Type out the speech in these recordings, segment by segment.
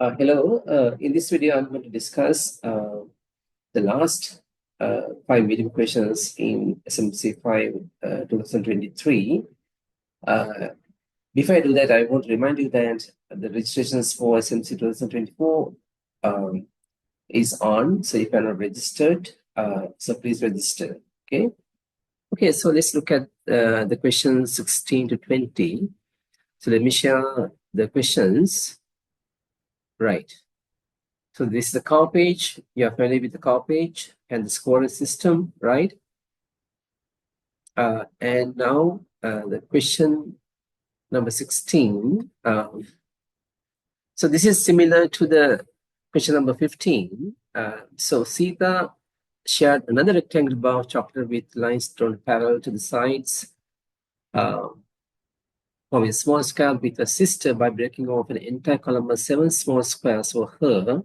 Hello. In this video, I'm going to discuss the last 5 video questions in SLMC 5 2023. Before I do that, I want to remind you that the registrations for SLMC 2024 is on. So if you're not registered, so please register. Okay. Okay. So let's look at the questions 16 to 20. So let me share the questions. Right. So this is the car page. You are familiar with the car page and the scoring system, right? And now the question number 16. So this is similar to the question number 15. So Sita shared another rectangle bar of chocolate with lines drawn parallel to the sides of a small square with her sister by breaking off an entire column of 7 small squares for her.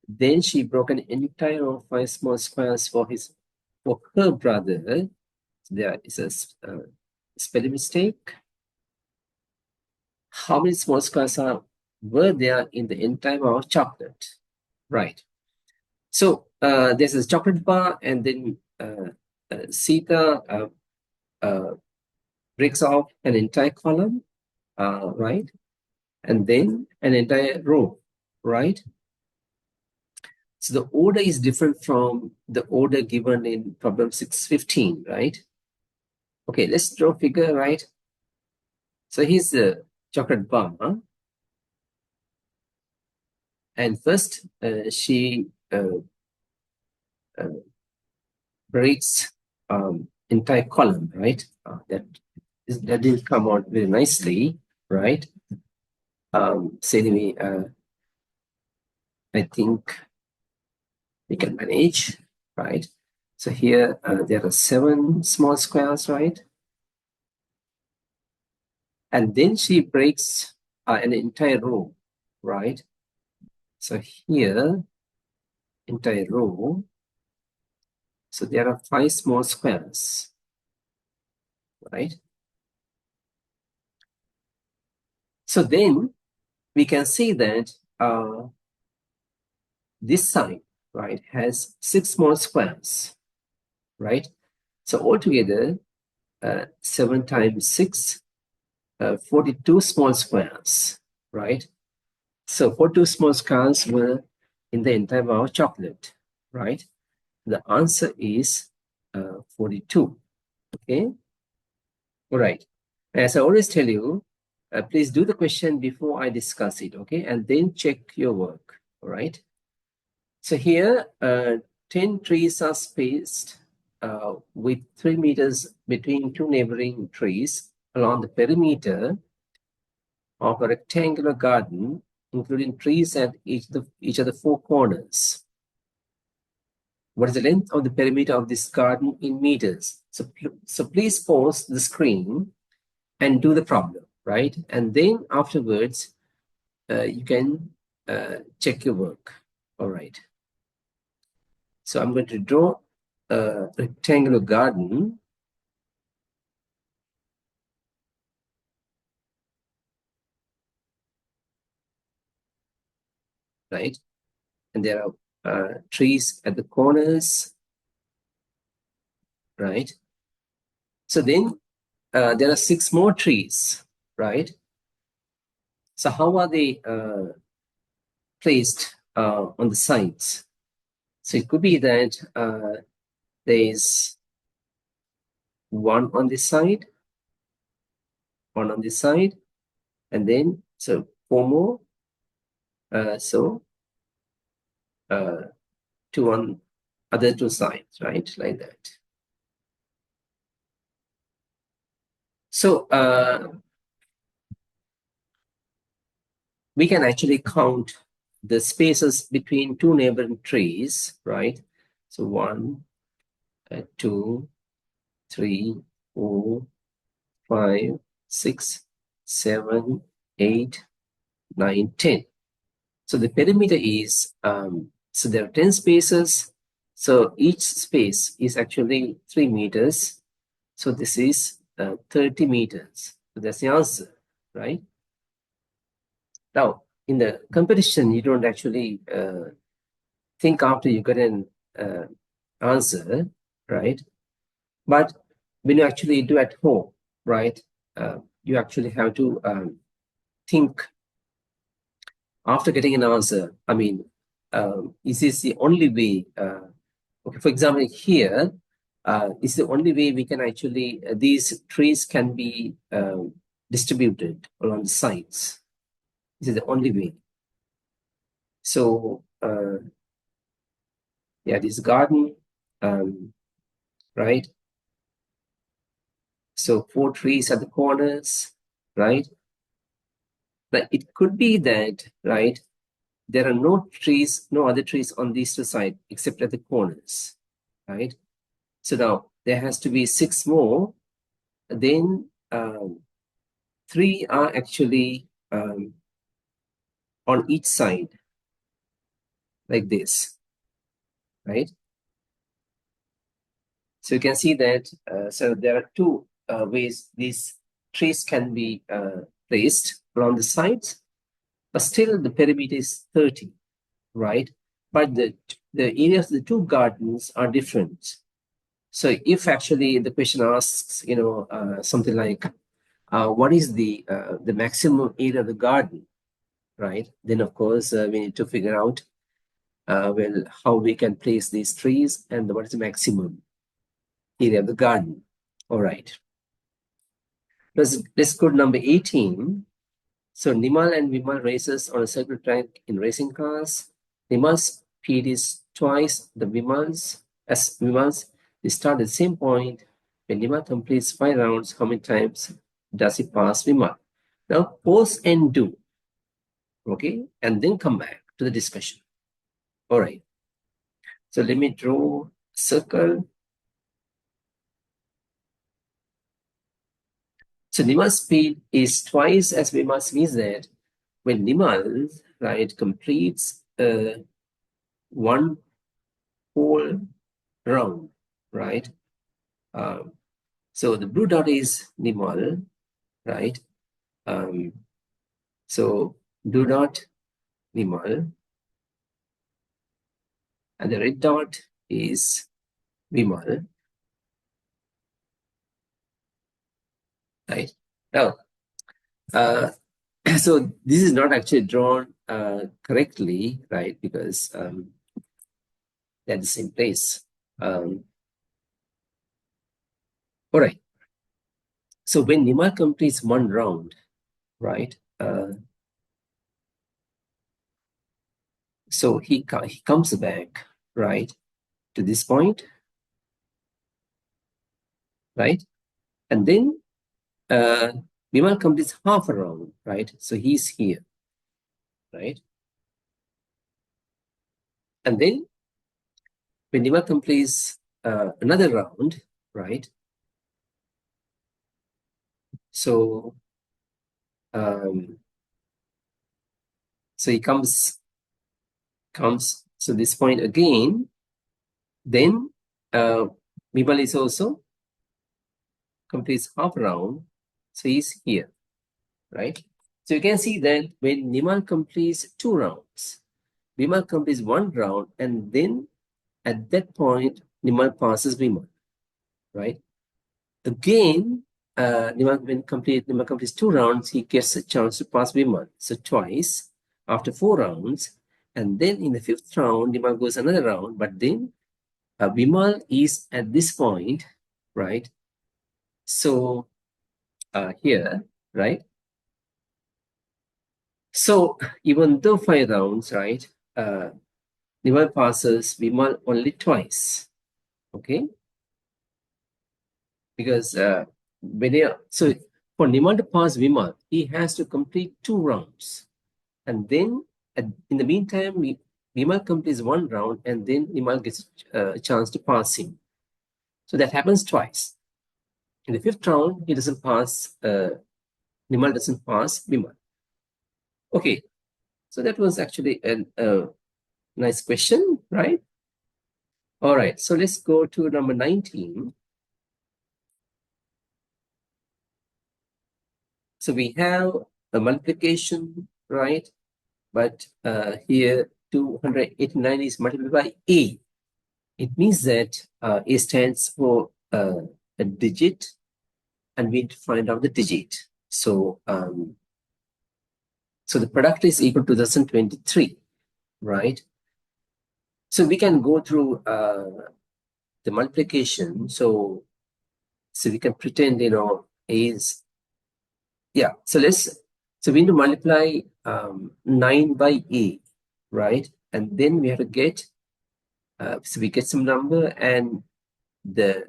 Then she broke an entire row of 5 small squares for her brother. There is a spelling mistake. How many small squares were there in the entire bar of chocolate? Right. So there's a chocolate bar, and then Sita breaks off an entire column, right? And then an entire row, right? So the order is different from the order given in problem 615, right? Okay, let's draw a figure, right? So here's the chocolate bar. And first, she breaks entire column, right? That didn't come out very nicely, right? So anyway, I think we can manage, right? So here there are 7 small squares, right? And then she breaks an entire row, right? So here, entire row. So there are 5 small squares, right? So then we can see that this side, right, has 6 small squares, right? So altogether, 7 times 6, 42 small squares, right? So 42 small squares were in the entire bar of chocolate, right? The answer is 42, okay? All right. As I always tell you, please do the question before I discuss it, okay? And then check your work, all right? So here, 10 trees are spaced with 3 meters between 2 neighboring trees along the perimeter of a rectangular garden, including trees at each of the 4 corners. What is the length of the perimeter of this garden in meters? So please pause the screen and do the problem, right? And then afterwards, you can check your work, all right? So I'm going to draw a rectangular garden. Right? And there are trees at the corners, right? So then there are 6 more trees, right? So how are they placed on the sides? So it could be that there is 1 on this side, 1 on this side, and then so 4 more. So 2 on other 2 sides, right? Like that. So we can actually count the spaces between 2 neighboring trees, right? So 1, 2, 3, 4, 5, 6, 7, 8, 9, 10. So the perimeter is, so there are 10 spaces. So each space is actually 3 meters. So this is 30 meters. So that's the answer, right? Now, in the competition, you don't actually think after you get an answer, right? But when you actually do at home, right, you actually have to think after getting an answer. I mean, is this the only way? Okay, for example, here, is the only way we can actually, these trees can be distributed along the sides. This is the only way. So, yeah, this garden, right? So 4 trees at the corners, right? But it could be that, right, there are no trees, no other trees on these 2 sides except at the corners, right? So now there has to be 6 more. Then 3 are actually on each side, like this, right? So you can see that, so there are 2 ways these trees can be placed along the sides, but still the perimeter is 30, right? But the areas of the 2 gardens are different. So if actually the question asks, something like, what is the maximum area of the garden, right? Then of course we need to figure out well, how we can place these trees and what is the maximum area of the garden. All right. Let's go to number 18. So Nimal and Vimal races on a circular track in racing cars. Nimal's speed is twice the Vimal's. As Vimal's, they start at the same point. When Nimal completes 5 rounds, how many times does he pass Vimal? Now pause and do. Okay, and then come back to the discussion. All right. So let me draw a circle. So Nimal's speed is twice as Vimal's, means that when Nimal, right, completes 1 whole round, right? So the blue dot is Nimal, right? So blue dot Nimal, and the red dot is Vimal, right? Now, so this is not actually drawn correctly, right? Because they're the same place. All right. So when Nimal completes 1 round, right? So he comes back, right, to this point, right? And then Vimal completes half a round, right? So he's here, right? And then when Vimal completes another round, right? So so he comes to this point again. Then Vimal is also completes half round, so he's here, right? So you can see that when Nimal completes 2 rounds, Vimal completes 1 round, and then at that point, Nimal passes Vimal, right? Again, when Nimal completes 2 rounds, he gets a chance to pass Vimal. So twice after 4 rounds, and then in the 5th round, Nimal goes another round, but then Vimal is at this point, right? So here, right? So even though 5 rounds, right? Nimal passes Vimal only twice, okay? Because so for Nimal to pass Vimal, he has to complete 2 rounds. And then in the meantime, Vimal completes 1 round, and then Nimal gets a chance to pass him. So that happens twice. In the 5th round, he doesn't pass, Nimal doesn't pass Vimal. Okay, so that was actually a nice question, right? All right, so let's go to number 19. So we have a multiplication, right? but here 289 is multiplied by A. It means that A stands for a digit, and we need to find out the digit. So, so the product is equal to 2023, right? So we can go through the multiplication. So we can pretend, A is, yeah. So we need to multiply 9 by A, right? And then we have to get, so we get some number, and the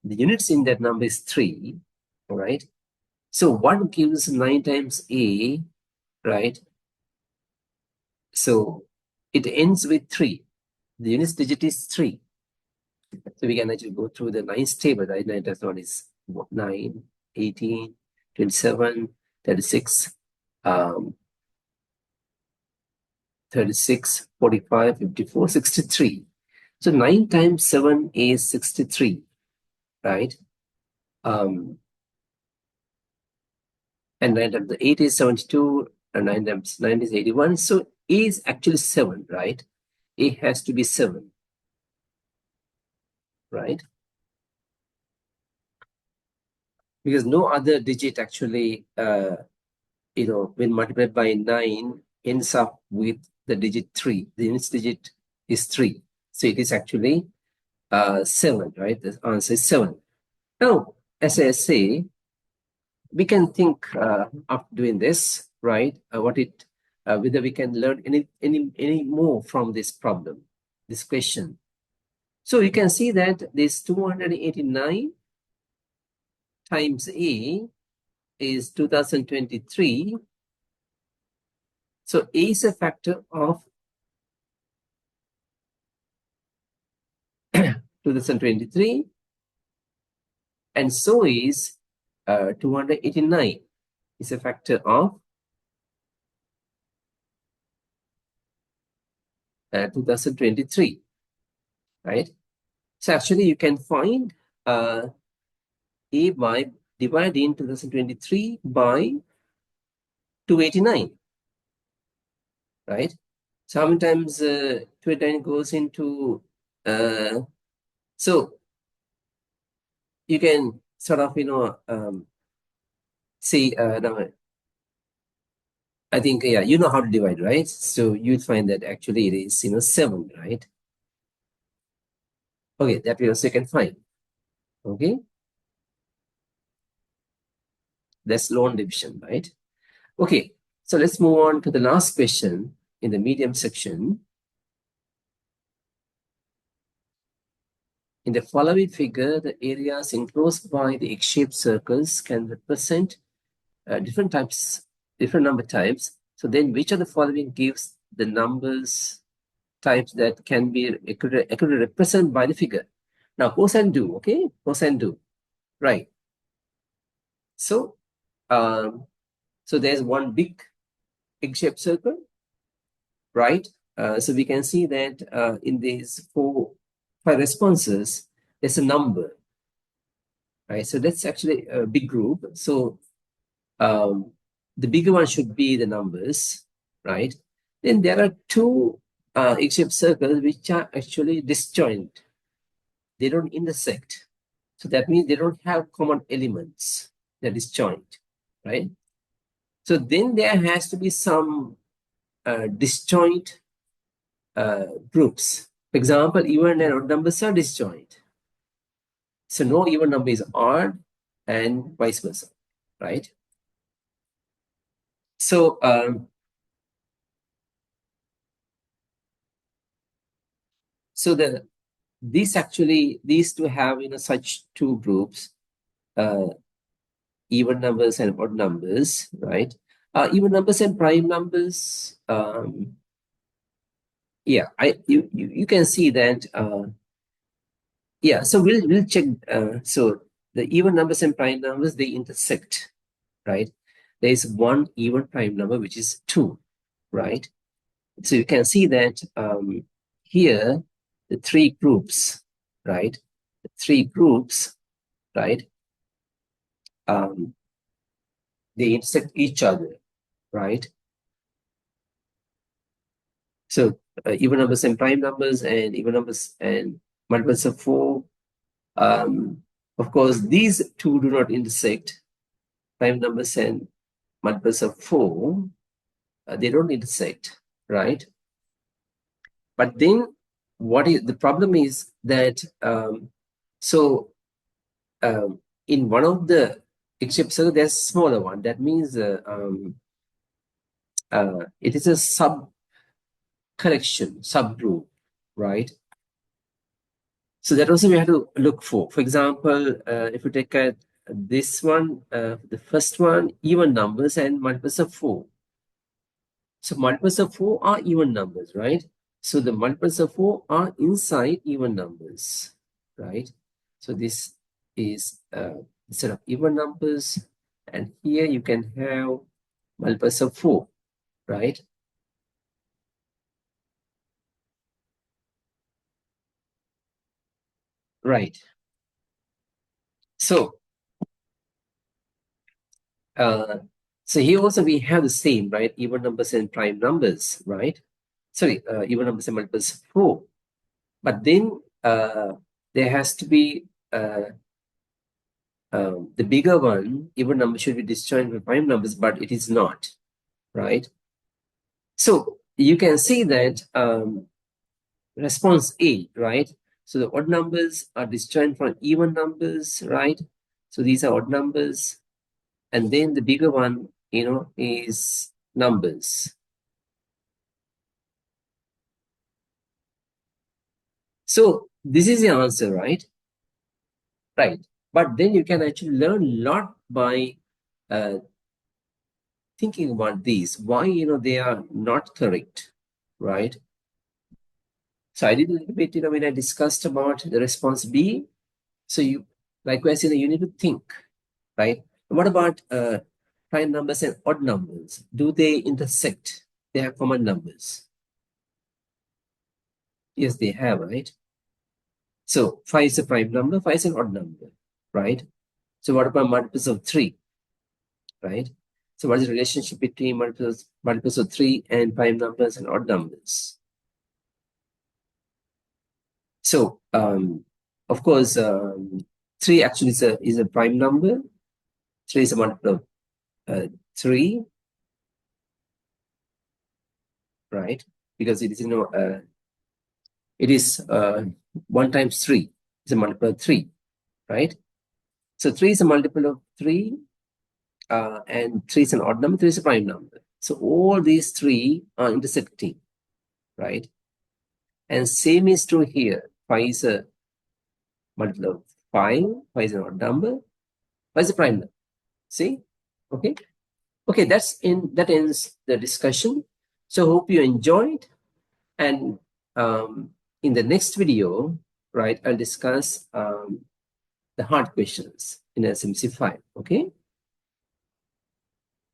units in that number is 3, all right? So what gives 9 times A, right? So it ends with 3. The units digit is 3. So we can actually go through the 9's table, right? 9 times 1 is 9, 18, 27, 36, 36, 45, 54, 63. So 9 times 7 is 63, right? And 9 times 8 is 72, and 9 times 9 is 81. So A is actually 7, right? A has to be 7, right? Because no other digit actually, when multiplied by 9, ends up with the digit 3. The units digit is 3. So it is actually 7, right? The answer is 7. Now, as I say, we can think of doing this, right? Whether we can learn any more from this problem, this question. So you can see that this 289 times A is 2023. So A is a factor of 2023, and so is 289 is a factor of 2023, right? So actually you can find A by dividing 2023 by 289, right? So how many times 289 goes into, so you can sort of, see, now, I think, yeah, you know how to divide, right? So you'll find that actually it is, 7, right? Okay, that we also can find, okay? That's lone division, right? Okay, so let's move on to the last question in the medium section. In the following figure, the areas enclosed by the X-shaped circles can represent different number types. So then which of the following gives the numbers types that can be accurately represented by the figure? Now, pause and do, okay? Pause and do, right? So, so there's one big egg-shaped circle, right? So we can see that in these 5 responses, there's a number, right? So that's actually a big group. So the bigger one should be the numbers, right? Then there are 2 egg-shaped circles which are actually disjoint. They don't intersect. So that means they don't have common elements. They're disjoint, right? So then there has to be some disjoint groups. For example, even and odd numbers are disjoint. So no even number is odd, and vice versa, right? So so these two have such 2 groups, even numbers and odd numbers, right? Even numbers and prime numbers. Yeah, you can see that. Yeah, so we'll check. So the even numbers and prime numbers, they intersect, right? There is one even prime number which is 2, right? So you can see that here the 3 groups, right? The 3 groups, right? They intersect each other, right? So even numbers and prime numbers and even numbers and multiples of 4. Of course, these two do not intersect. Prime numbers and multiples of 4, they don't intersect, right? But then what is the problem is that so in one of the except circle there's a smaller one. That means it is a sub collection, subgroup, right? So that also we have to look for. For example, if you take this one, the first one, even numbers and multiples of 4. So multiples of 4 are even numbers, right? So the multiples of 4 are inside even numbers, right? So this is a set of even numbers, and here you can have multiples of 4, right? Right. So, uh, so here also we have the same, right? Even numbers and prime numbers, right? Sorry, even numbers and multiples of 4. But then there has to be the bigger one, even number should be disjoint with prime numbers, but it is not, right? So you can see that response A, right? So the odd numbers are disjoint from even numbers, right? So these are odd numbers. And then the bigger one, is numbers. So this is the answer, right? Right. But then you can actually learn a lot by uh, thinking about these, why, they are not correct, right? So I did a little bit, when I discussed about the response B. So you, likewise, you need to think, right? What about prime numbers and odd numbers? Do they intersect? They have common numbers. Yes, they have, right? So 5 is a prime number, 5 is an odd number, right? So what about multiples of 3, right? So what is the relationship between multiples of 3 and prime numbers and odd numbers? So, of course, 3 actually is a prime number. 3 is a multiple of 3, right? Because it is, it is 1 times 3 is a multiple of 3, right? So 3 is a multiple of 3, and 3 is an odd number, 3 is a prime number. So all these 3 are intersecting, right? And same is true here. 5 is a multiple of 5, 5 is an odd number, 5 is a prime number. See? Okay. Okay, that ends the discussion. So hope you enjoyed. And in the next video, right, I'll discuss the hard questions in SLMC 5. Okay.